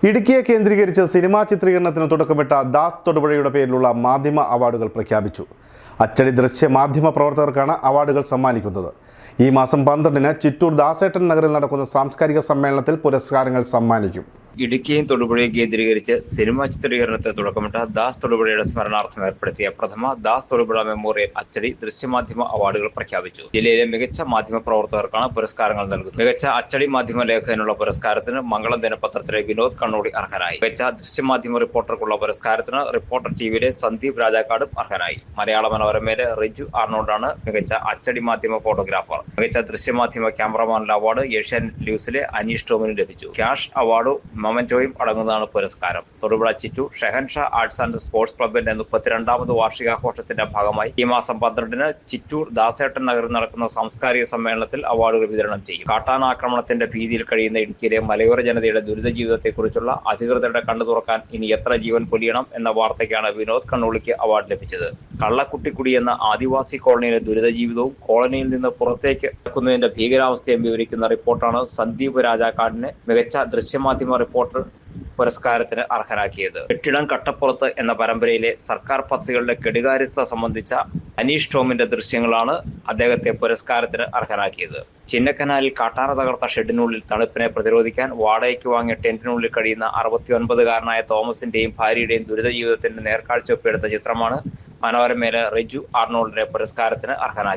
ഇടുക്കിയെ കേന്ദ്രീകരിച്ച് സിനിമാ ചിത്രീകരണത്തിന് തുടക്കമിട്ട ദാസ് തൊടുപുഴയുടെ പേരിലുള്ള മാധ്യമ അവാർഡുകൾ പ്രഖ്യാപിച്ചു. അച്ചടി ദൃശ്യ മാധ്യമ പ്രവർത്തകർക്കാണ് അവാർഡുകൾ സമ്മാനിക്കുന്നത്. ഈ മാസം 12-ന് ചിറ്റൂർ ദാസേട്ടൻ നഗറിൽ നടക്കുന്ന സാംസ്കാരിക സമ്മേളനത്തിൽ പുരസ്കാരങ്ങൾ സമ്മാനിക്കും. ഇടുക്കിയും തൊടുപുഴയും കേന്ദ്രീകരിച്ച് സിനിമാ ചിത്രീകരണത്തിന് തുടക്കമിട്ട ദാസ് തൊടുപുഴയുടെ സ്മരണാർത്ഥം ഏർപ്പെടുത്തിയ പ്രഥമ ദാസ് തൊടുപുഴ മെമ്മോറിയൽ അച്ചടി ദൃശ്യമാധ്യമ അവാർഡുകൾ പ്രഖ്യാപിച്ചു. ജില്ലയിലെ മികച്ച മാധ്യമ പ്രവർത്തകർക്കാണ് പുരസ്കാരങ്ങൾ നൽകുന്നത്. മികച്ച അച്ചടി മാധ്യമ ലേഖകനുള്ള പുരസ്കാരത്തിന് മംഗളം ദിനപത്രത്തിലെ വിനോദ് കണ്ണോടി അർഹനായി. മികച്ച ദൃശ്യമാധ്യമ റിപ്പോർട്ടർക്കുള്ള പുരസ്കാരത്തിന് റിപ്പോർട്ടർ ടിവിയിലെ സന്ദീപ് രാജാക്കാടും അർഹനായി. മലയാള മനോരമയിലെ റിജു ആർണോൾഡാണ് മികച്ച അച്ചടി മാധ്യമ ഫോട്ടോഗ്രാഫർ. മികച്ച ദൃശ്യമാധ്യമ ക്യാമറമാനുള്ള അവാർഡ് ഏഷ്യാനെറ്റ് ന്യൂസിലെ അനീഷ് ടോമിന് ലഭിച്ചു. ക്യാഷ് അവാർഡും മൊമെന്റോയും അടങ്ങുന്നതാണ് പുരസ്കാരം. Thodupuzha Chittoor Shehanshah arts and sports ക്ലബിന്റെ 32ാമത് വാർഷികാഘോഷത്തിന്റെ ഭാഗമായി ഈ മാസം 12-ന് ചിറ്റൂർ ദാസേട്ടൻ നഗറിൽ നടക്കുന്ന സാംസ്കാരിക സമ്മേളനത്തിൽ അവാർഡുകൾ വിതരണം ചെയ്യും. കാട്ടാനാക്രമണത്തിന്റെ ഭീതിയിൽ കഴിയുന്ന ഇടുക്കിയിലെ മലയോര ജനതയുടെ ദുരിത ജീവിതത്തെക്കുറിച്ചുള്ള അധികൃതരുടെ കണ്ണു തുറക്കാൻ ഇനി എത്ര ജീവൻ പൊലിയണം എന്ന വാർത്തയ്ക്കാണ് വിനോദ് കണ്ണോളിക്ക് അവാർഡ് ലഭിച്ചത്. കള്ളക്കുട്ടിക്കുടി എന്ന ആദിവാസി കോളനിയിലെ ദുരിത ജീവിതവും കോളനിയിൽ നിന്ന് പുറത്തേക്ക് നടക്കുന്നതിന്റെ ഭീകരാവസ്ഥയും വിവരിക്കുന്ന റിപ്പോർട്ടാണ് സന്ദീപ് രാജാക്കാടിനെ മികച്ച ദൃശ്യമാധ്യമ റിപ്പോർട്ടർ പുരസ്കാരത്തിന് അർഹനാക്കിയത്. കെട്ടിടം കട്ടപ്പുറത്ത് എന്ന പരമ്പരയിലെ സർക്കാർ പദ്ധതികളുടെ കെടുകാര്യസ്ഥത സംബന്ധിച്ച അനീഷ് ടോമിന്റെ ദൃശ്യങ്ങളാണ് അദ്ദേഹത്തെ പുരസ്കാരത്തിന് അർഹനാക്കിയത്. ചിന്നക്കനാലിൽ കാട്ടാന തകർത്ത ഷെഡിനുള്ളിൽ തണുപ്പിനെ പ്രതിരോധിക്കാൻ വാടകയ്ക്ക് വാങ്ങിയ ടെന്റിനുള്ളിൽ കഴിയുന്ന 69-കാരനായ തോമസിന്റെയും ഭാര്യയുടെയും ദുരിത ജീവിതത്തിന്റെ നേർക്കാഴ്ച ഒപ്പിയെടുത്ത ചിത്രമാണ് മനോരമയിലെ റിജു ആർണോൾഡിനെ പുരസ്കാരത്തിന് അർഹനാക്കിയത്.